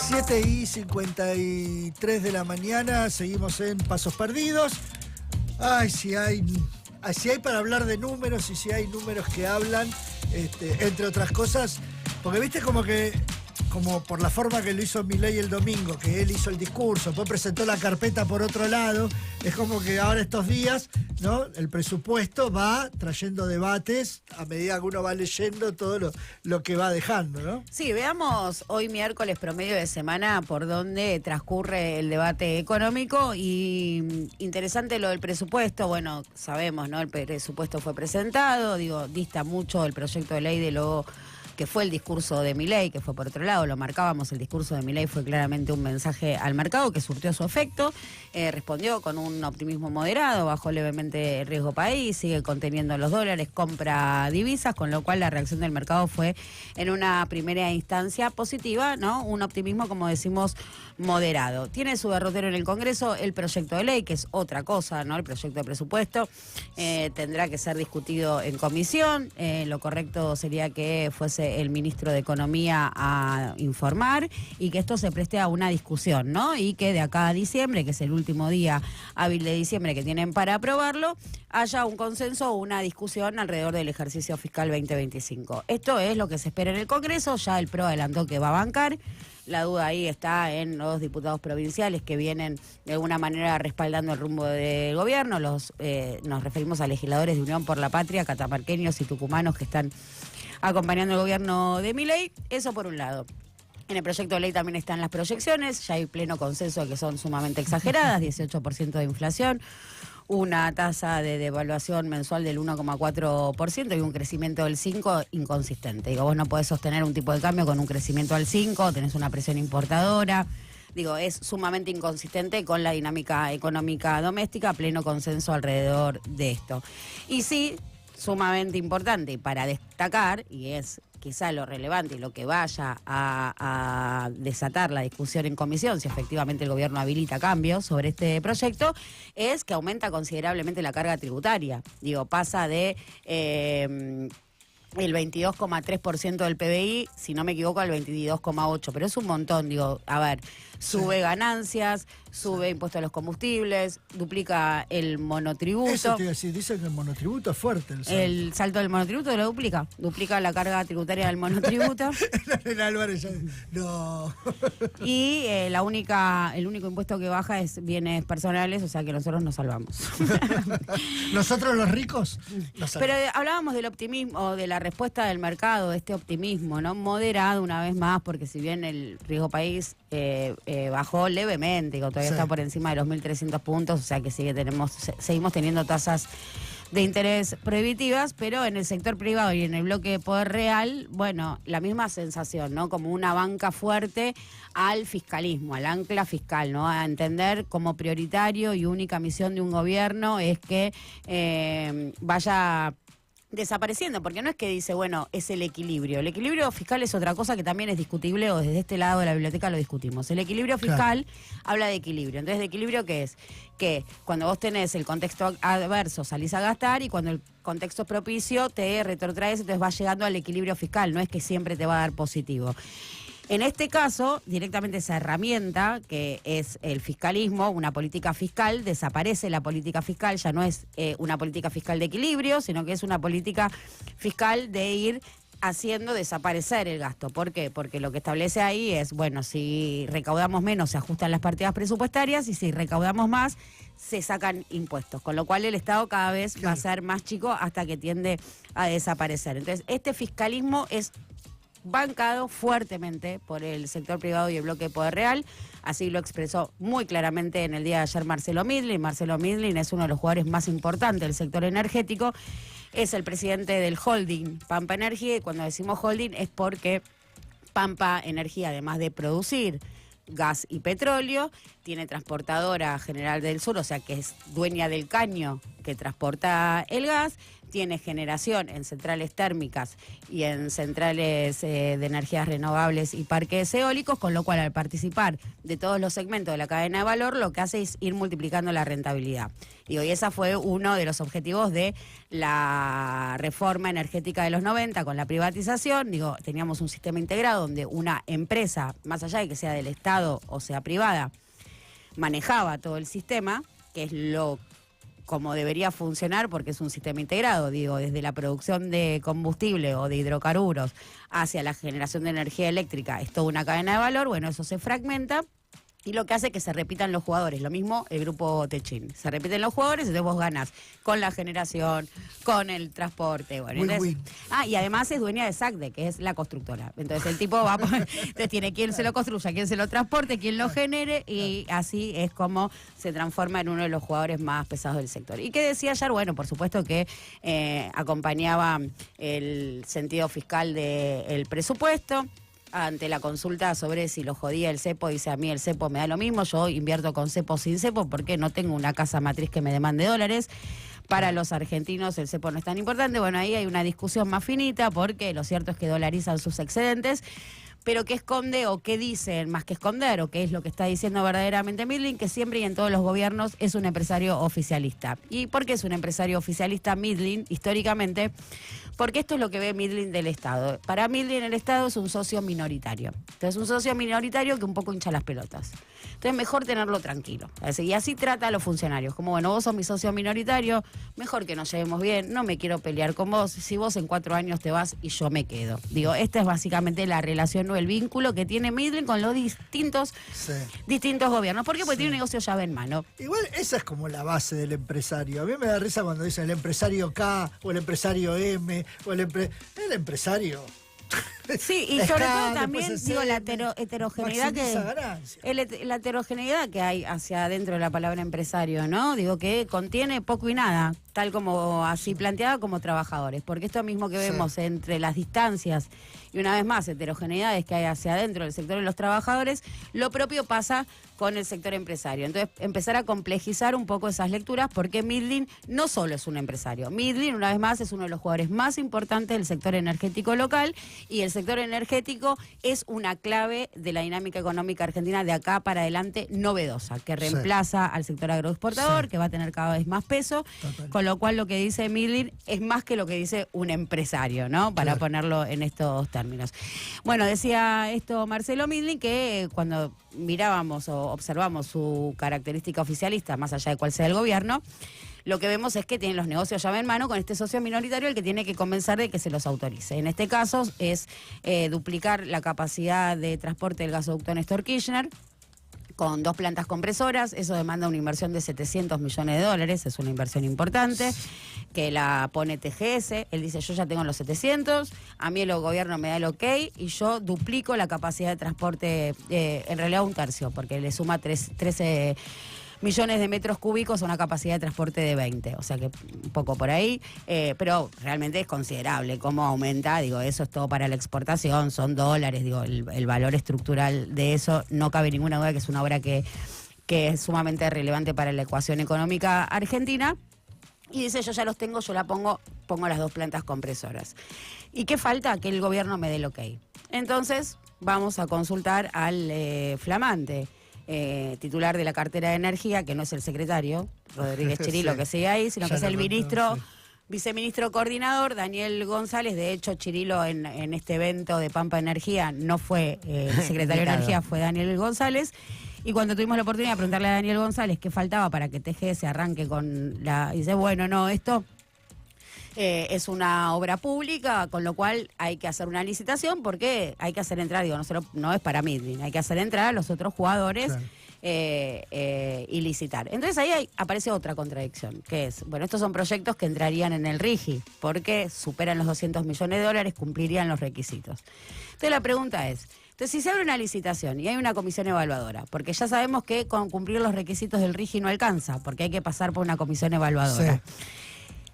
7:53 de la mañana, seguimos en Pasos Perdidos. Ay, si hay para hablar de números y si hay números que hablan, entre otras cosas, porque viste como por la forma que lo hizo Milei el domingo, que él hizo el discurso, después presentó la carpeta por otro lado, es como que ahora estos días, ¿no? El presupuesto va trayendo debates a medida que uno va leyendo todo lo que va dejando, ¿no? Sí, veamos hoy miércoles promedio de semana por dónde transcurre el debate económico y interesante lo del presupuesto. Bueno, sabemos, ¿no? El presupuesto fue presentado, dista mucho el proyecto de ley de lo que fue el discurso de Milei, que fue por otro lado, lo marcábamos, el discurso de Milei fue claramente un mensaje al mercado que surtió su efecto, respondió con un optimismo moderado, bajó levemente el riesgo país, sigue conteniendo los dólares, compra divisas, con lo cual la reacción del mercado fue en una primera instancia positiva, ¿no? Un optimismo, como decimos, moderado. Tiene su derrotero en el Congreso el proyecto de ley, que es otra cosa, ¿no? El proyecto de presupuesto tendrá que ser discutido en comisión, lo correcto sería que fuese el ministro de Economía a informar y que esto se preste a una discusión, ¿no? Y que de acá a diciembre, que es el último día hábil de diciembre que tienen para aprobarlo, haya un consenso o una discusión alrededor del ejercicio fiscal 2025. Esto es lo que se espera en el Congreso, ya el PRO adelantó que va a bancar. La duda ahí está en los diputados provinciales que vienen de alguna manera respaldando el rumbo del gobierno. Nos referimos a legisladores de Unión por la Patria, catamarqueños y tucumanos que están acompañando el gobierno de Milei. Eso por un lado. En el proyecto de ley también están las proyecciones, ya hay pleno consenso de que son sumamente exageradas, 18% de inflación, una tasa de devaluación mensual del 1,4% y un crecimiento del 5% inconsistente. Vos no podés sostener un tipo de cambio con un crecimiento al 5%, tenés una presión importadora. Es sumamente inconsistente con la dinámica económica doméstica, pleno consenso alrededor de esto. Y sí, sumamente importante y para destacar, y es quizá lo relevante y lo que vaya a desatar la discusión en comisión, si efectivamente el gobierno habilita cambios sobre este proyecto, es que aumenta considerablemente la carga tributaria. Pasa de el 22,3% del PBI, si no me equivoco, al 22,8%, pero es un montón, sube ganancias, sube impuestos a los combustibles, duplica el monotributo. Eso te iba a decir, dicen que el monotributo es fuerte. El salto del monotributo lo duplica la carga tributaria del monotributo. Álvarez ya, no. Y el único impuesto que baja es bienes personales, o sea que nosotros nos salvamos. ¿Nosotros los ricos? Pero hablábamos del optimismo, de la respuesta del mercado, de este optimismo, ¿no? Moderado una vez más, porque si bien el riesgo país bajó levemente, todavía está por encima de los 1.300 puntos, o sea que seguimos teniendo tasas de interés prohibitivas, pero en el sector privado y en el bloque de poder real, la misma sensación, ¿no? Como una banca fuerte al fiscalismo, al ancla fiscal, ¿no? A entender como prioritario y única misión de un gobierno es que vaya desapareciendo, porque no es que dice, es el equilibrio. El equilibrio fiscal es otra cosa que también es discutible, o desde este lado de la biblioteca lo discutimos. El equilibrio fiscal habla de equilibrio. Entonces, ¿de equilibrio qué es? Que cuando vos tenés el contexto adverso salís a gastar y cuando el contexto es propicio te retrotraes, entonces vas llegando al equilibrio fiscal. No es que siempre te va a dar positivo. En este caso, directamente esa herramienta, que es el fiscalismo, una política fiscal, desaparece la política fiscal, ya no es una política fiscal de equilibrio, sino que es una política fiscal de ir haciendo desaparecer el gasto. ¿Por qué? Porque lo que establece ahí es, si recaudamos menos se ajustan las partidas presupuestarias y si recaudamos más se sacan impuestos, con lo cual el Estado cada vez va a ser más chico hasta que tiende a desaparecer. Entonces, este fiscalismo es bancado fuertemente por el sector privado y el bloque de poder real. Así lo expresó muy claramente en el día de ayer Marcelo Midlin. Marcelo Midlin es uno de los jugadores más importantes del sector energético. Es el presidente del holding Pampa Energía, y cuando decimos holding es porque Pampa Energía, además de producir gas y petróleo, tiene transportadora General del Sur, o sea que es dueña del caño que transporta el gas, tiene generación en centrales térmicas y en centrales de energías renovables y parques eólicos, con lo cual al participar de todos los segmentos de la cadena de valor, lo que hace es ir multiplicando la rentabilidad. Y esa fue uno de los objetivos de la reforma energética de los 90 con la privatización. Teníamos un sistema integrado donde una empresa, más allá de que sea del Estado o sea privada, manejaba todo el sistema, que es como debería funcionar, porque es un sistema integrado, desde la producción de combustible o de hidrocarburos hacia la generación de energía eléctrica, es toda una cadena de valor. Bueno, eso se fragmenta y lo que hace es que se repitan los jugadores. Lo mismo el grupo Techin. Se repiten los jugadores, entonces vos ganás con la generación, con el transporte. Bueno, entonces, y además es dueña de SACDE, que es la constructora. Entonces el tipo entonces tiene quien se lo construya, quien se lo transporte, quien lo genere, y así es como se transforma en uno de los jugadores más pesados del sector. ¿Y qué decía ayer? Bueno, por supuesto que acompañaba el sentido fiscal del presupuesto. Ante la consulta sobre si lo jodía el cepo, dice: a mí el cepo me da lo mismo, yo invierto con cepo sin cepo porque no tengo una casa matriz que me demande dólares. Para los argentinos el cepo no es tan importante. Bueno, ahí hay una discusión más finita porque lo cierto es que dolarizan sus excedentes. Pero ¿qué esconde o qué dicen, más que esconder, o qué es lo que está diciendo verdaderamente Midland? Que siempre y en todos los gobiernos es un empresario oficialista. ¿Y por qué es un empresario oficialista Midland históricamente? Porque esto es lo que ve Midland del Estado. Para Midland el Estado es un socio minoritario. Entonces, un socio minoritario que un poco hincha las pelotas. Entonces, mejor tenerlo tranquilo. Y así trata a los funcionarios. Como, bueno, vos sos mi socio minoritario, mejor que nos llevemos bien, no me quiero pelear con vos. Si vos en 4 años te vas y yo me quedo. Esta es básicamente la relación o el vínculo que tiene Midland con los distintos gobiernos. ¿Por qué? Porque tiene un negocio llave en mano. Igual esa es como la base del empresario. A mí me da risa cuando dicen el empresario K o el empresario M o el empresario. Sí, y sobre todo también la heterogeneidad la heterogeneidad que hay hacia adentro de la palabra empresario, ¿no? Que contiene poco y nada, tal como así planteada, como trabajadores, porque esto mismo que vemos entre las distancias y una vez más heterogeneidades que hay hacia adentro del sector de los trabajadores, lo propio pasa con el sector empresario. Entonces, empezar a complejizar un poco esas lecturas, porque Midland no solo es un empresario. Midland, una vez más, es uno de los jugadores más importantes del sector energético local, y el sector energético es una clave de la dinámica económica argentina de acá para adelante, novedosa, que reemplaza al sector agroexportador, que va a tener cada vez más peso. Total. Con lo cual lo que dice Midland es más que lo que dice un empresario, ¿no? Para ponerlo en estos términos. Bueno, decía esto Marcelo Midland, que cuando mirábamos o observamos su característica oficialista, más allá de cuál sea el gobierno, lo que vemos es que tienen los negocios llave en mano con este socio minoritario, el que tiene que convencer de que se los autorice. En este caso es duplicar la capacidad de transporte del gasoducto Néstor Kirchner, con 2 plantas compresoras. Eso demanda una inversión de $700 millones, es una inversión importante, que la pone TGS. Él dice: yo ya tengo los 700, a mí el gobierno me da el ok y yo duplico la capacidad de transporte, en realidad 1/3, porque le suma 13 millones de metros cúbicos a una capacidad de transporte de 20, o sea que un poco por ahí, pero realmente es considerable cómo aumenta. Eso es todo para la exportación, son dólares, el valor estructural de eso, no cabe ninguna duda que es una obra que es sumamente relevante para la ecuación económica argentina. Y dice: yo ya los tengo, yo pongo las 2 plantas compresoras. ¿Y qué falta? Que el gobierno me dé el ok. Entonces vamos a consultar al flamante titular de la cartera de energía, que no es el secretario Rodríguez Chirilo, que sigue ahí, sino que es el viceministro coordinador, Daniel González. De hecho, Chirilo en este evento de Pampa Energía no fue el secretario de Energía, fue Daniel González. Y cuando tuvimos la oportunidad de preguntarle a Daniel González qué faltaba para que TGS arranque con dice: bueno, no, esto es una obra pública, con lo cual hay que hacer una licitación, porque hay que hacer entrar, no es para Midland, hay que hacer entrar a los otros jugadores. Claro. Y licitar. Entonces ahí aparece otra contradicción, que es: bueno, estos son proyectos que entrarían en el RIGI, porque superan los $200 millones, cumplirían los requisitos. Entonces la pregunta es: entonces, si se abre una licitación y hay una comisión evaluadora, porque ya sabemos que con cumplir los requisitos del RIGI no alcanza, porque hay que pasar por una comisión evaluadora. Sí.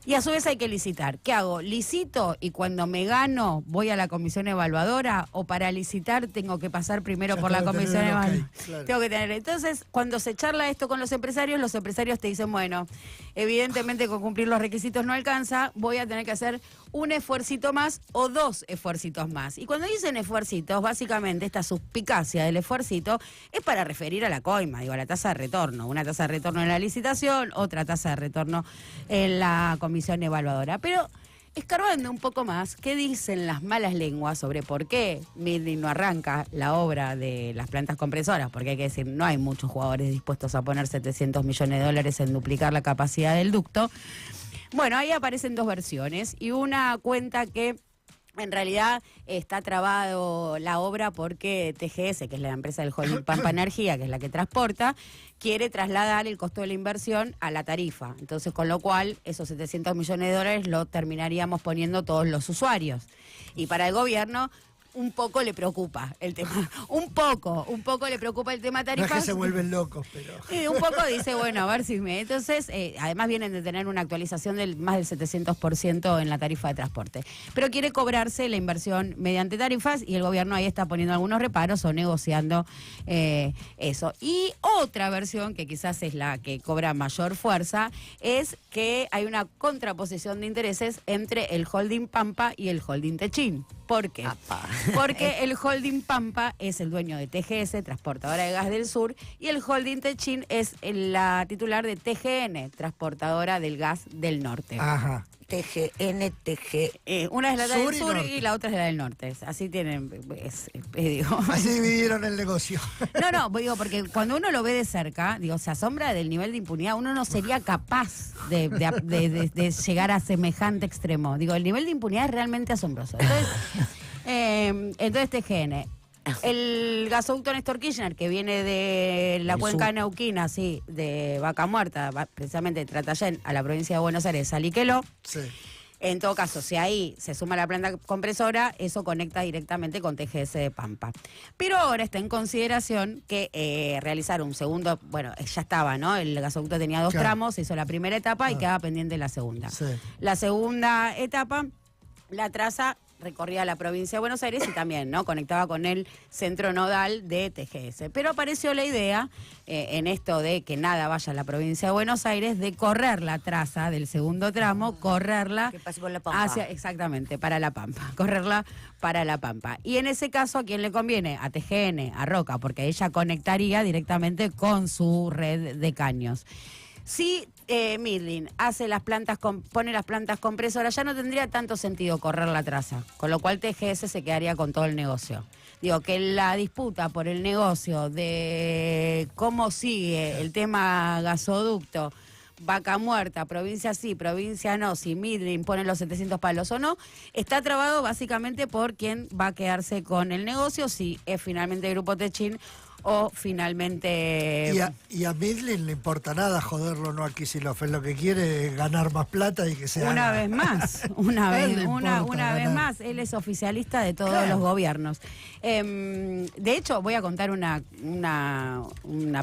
Y a su vez hay que licitar. ¿Qué hago? ¿Licito y cuando me gano voy a la comisión evaluadora? ¿O para licitar tengo que pasar primero por la comisión evaluadora? Claro. Tengo que tener. Entonces, cuando se charla esto con los empresarios te dicen, bueno, evidentemente con cumplir los requisitos no alcanza, voy a tener que hacer un esfuercito más o 2 esfuercitos más. Y cuando dicen esfuercitos, básicamente esta suspicacia del esfuercito es para referir a la coima, digo, a la tasa de retorno. Una tasa de retorno en la licitación, otra tasa de retorno en la comisión evaluadora. Pero escarbando un poco más, ¿qué dicen las malas lenguas sobre por qué Midlin no arranca la obra de las plantas compresoras? Porque hay que decir, no hay muchos jugadores dispuestos a poner 700 millones de dólares en duplicar la capacidad del ducto. Bueno, ahí aparecen 2 versiones y una cuenta que en realidad está trabado la obra porque TGS, que es la empresa del holding Pampa Energía, que es la que transporta, quiere trasladar el costo de la inversión a la tarifa. Entonces, con lo cual, esos 700 millones de dólares lo terminaríamos poniendo todos los usuarios. Y para el gobierno un poco le preocupa el tema. Un poco le preocupa el tema tarifas. No es que se vuelven locos, pero... Un poco dice, bueno, a ver si me... Entonces, además vienen de tener una actualización del más del 700% en la tarifa de transporte. Pero quiere cobrarse la inversión mediante tarifas y el gobierno ahí está poniendo algunos reparos o negociando eso. Y otra versión, que quizás es la que cobra mayor fuerza, es que hay una contraposición de intereses entre el holding Pampa y el holding Techin. ¿Por qué? Porque el holding Pampa es el dueño de TGS, Transportadora de Gas del Sur, y el holding Techin es la titular de TGN, Transportadora del Gas del Norte. Ajá. TGN, una es la Sur del y sur norte. y la otra es la del norte. Así tienen, digo. Así dividieron el negocio. No, digo, porque cuando uno lo ve de cerca, digo, se asombra del nivel de impunidad. Uno no sería capaz de llegar a semejante extremo. Digo, el nivel de impunidad es realmente asombroso. Entonces TGN. El gasoducto Néstor Kirchner, que viene de la cuenca neuquina, sí, de Vaca Muerta, precisamente de Tratayén, a la provincia de Buenos Aires, a Liqueló. Sí. En todo caso, si ahí se suma la planta compresora, eso conecta directamente con TGS de Pampa. Pero ahora está en consideración que realizar un segundo, bueno, ya estaba, ¿no? El gasoducto tenía 2 tramos, se hizo la primera etapa y quedaba pendiente la segunda. Sí. La segunda etapa, la traza recorría la provincia de Buenos Aires y también, ¿no? Conectaba con el centro nodal de TGS. Pero apareció la idea, en esto de que nada vaya a la provincia de Buenos Aires, de correr la traza del segundo tramo, correrla ¿Qué pasa con la Pampa? exactamente, para la Pampa, correrla para la Pampa. Y en ese caso, ¿a quién le conviene? A TGN, a Roca, porque ella conectaría directamente con su red de caños. Si Midlin hace pone las plantas compresoras, ya no tendría tanto sentido correr la traza, con lo cual TGS se quedaría con todo el negocio. Digo, que la disputa por el negocio de cómo sigue el tema gasoducto, Vaca Muerta, provincia sí, provincia no, si Midlin pone los 700 palos o no, está trabado básicamente por quién va a quedarse con el negocio, si es finalmente el Grupo Techin o finalmente... Y a Midlin le importa nada joderlo, no a Kicillof. Él lo que quiere es ganar más plata y que sea... Una vez más, una vez más, él es oficialista de todos los gobiernos. De hecho, voy a contar una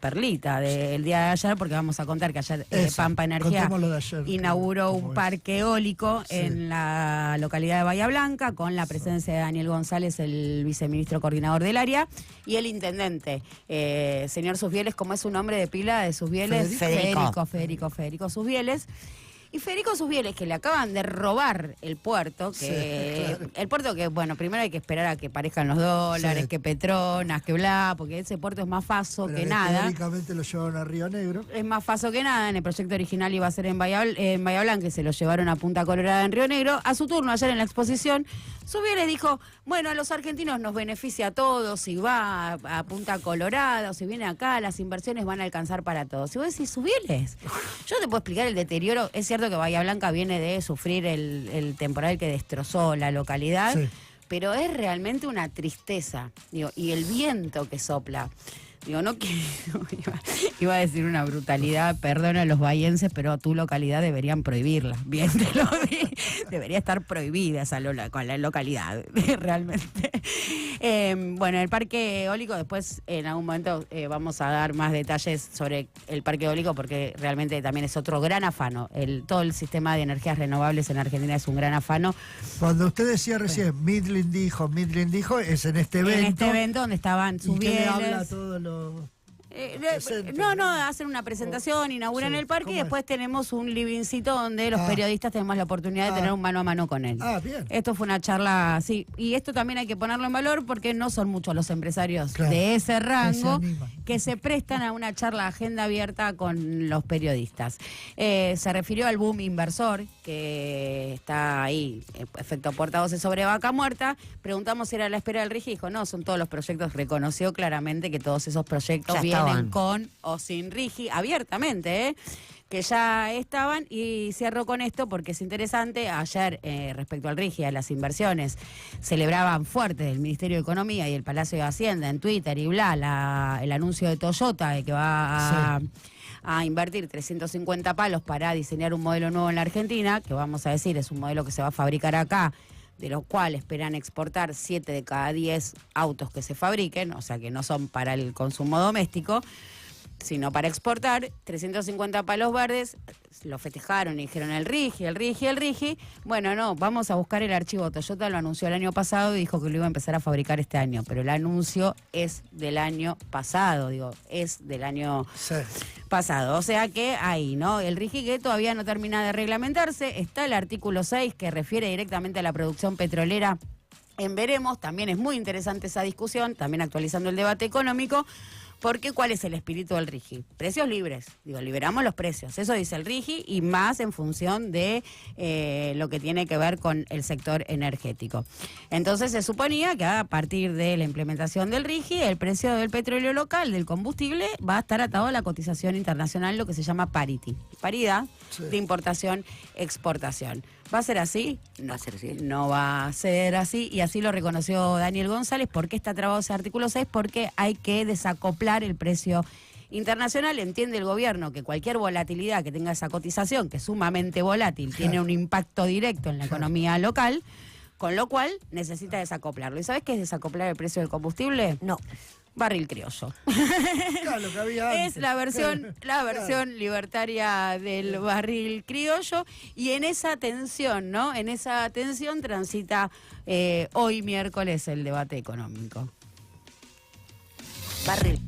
perlita del día de ayer, porque vamos a contar que ayer Pampa Energía inauguró un parque eólico en la localidad de Bahía Blanca, con la presencia de Daniel González, el viceministro coordinador del área, y el intendente, señor Susbieles, ¿cómo es su nombre de pila de Susbieles? Federico Susbieles. Y Federico Susbieles, que le acaban de robar el puerto, que el puerto que, bueno, primero hay que esperar a que parezcan los dólares, que Petronas, que bla, porque ese puerto es más faso que nada. Teóricamente lo llevaron a Río Negro. Es más faso que nada, en el proyecto original iba a ser en Bahía Blanca, y se lo llevaron a Punta Colorada en Río Negro. A su turno, ayer en la exposición, Susbieles dijo, bueno, a los argentinos nos beneficia a todos, si va a Punta Colorada o si viene acá, las inversiones van a alcanzar para todos. Y vos decís, Susbieles, yo te puedo explicar el deterioro, es cierto que Bahía Blanca viene de sufrir el temporal que destrozó la localidad, pero es realmente una tristeza, digo, y el viento que sopla. Digo, no quiero, iba a decir una brutalidad, perdona a los bahienses, pero a tu localidad deberían prohibirla. Bien, te lo digo. Debería estar prohibida esa localidad, realmente. Bueno, el parque eólico, después en algún momento vamos a dar más detalles sobre el parque eólico porque realmente también es otro gran afano. Todo el sistema de energías renovables en Argentina es un gran afano. Cuando usted decía recién, Midland dijo, es en este evento. En este evento donde estaban sus ¿Y qué le bienes. habla a todos los...? No, hacen una presentación, inauguran Sí, el parque y ¿cómo es? después tenemos un livingcito donde los periodistas tenemos la oportunidad de tener un mano a mano con él. Bien. Esto fue una charla, sí, y esto también hay que ponerlo en valor porque no son muchos los empresarios Claro, de ese rango que se animan. que se prestan a una charla agenda abierta con los periodistas. Se refirió al boom inversor que está ahí, efecto portavoces sobre Vaca Muerta. Preguntamos si era la espera del RIGI, dijo, no, son todos los proyectos, reconoció claramente que todos esos proyectos Ya vienen estaban. con o sin RIGI, abiertamente, que ya estaban. Y cierro con esto porque es interesante. Ayer, respecto al RIGI, a las inversiones, celebraban fuerte el Ministerio de Economía y el Palacio de Hacienda en Twitter y el anuncio de Toyota de que va a invertir 350 palos para diseñar un modelo nuevo en la Argentina, que vamos a decir es un modelo que se va a fabricar acá, de los cuales esperan exportar 7 de cada 10 autos que se fabriquen, o sea que no son para el consumo doméstico, sino para exportar. 350 palos verdes, lo festejaron y dijeron el RIGI. Bueno, no, vamos a buscar el archivo. Toyota lo anunció el año pasado y dijo que lo iba a empezar a fabricar este año, pero el anuncio es del año pasado, es del año pasado. O sea que ahí, ¿no? El RIGI que todavía no termina de reglamentarse. Está el artículo 6 que refiere directamente a la producción petrolera en veremos. También es muy interesante esa discusión, también actualizando el debate económico. Porque ¿cuál es el espíritu del RIGI? Precios libres. Liberamos los precios. Eso dice el RIGI y más en función de lo que tiene que ver con el sector energético. Entonces se suponía que a partir de la implementación del RIGI, el precio del petróleo local, del combustible, va a estar atado a la cotización internacional, lo que se llama parity. Paridad de importación-exportación. ¿Va a ser así? No va a ser así. No va a ser así, y así lo reconoció Daniel González. ¿Por qué está trabado ese artículo 6? Porque hay que desacoplar el precio internacional. Entiende el gobierno que cualquier volatilidad que tenga esa cotización, que es sumamente volátil, tiene un impacto directo en la economía local, con lo cual necesita desacoplarlo. ¿Y sabes qué es desacoplar el precio del combustible? No. Barril criollo. Claro, lo que había antes. Es la versión libertaria del barril criollo, y en esa tensión, ¿no? En esa tensión transita hoy miércoles el debate económico. Barril.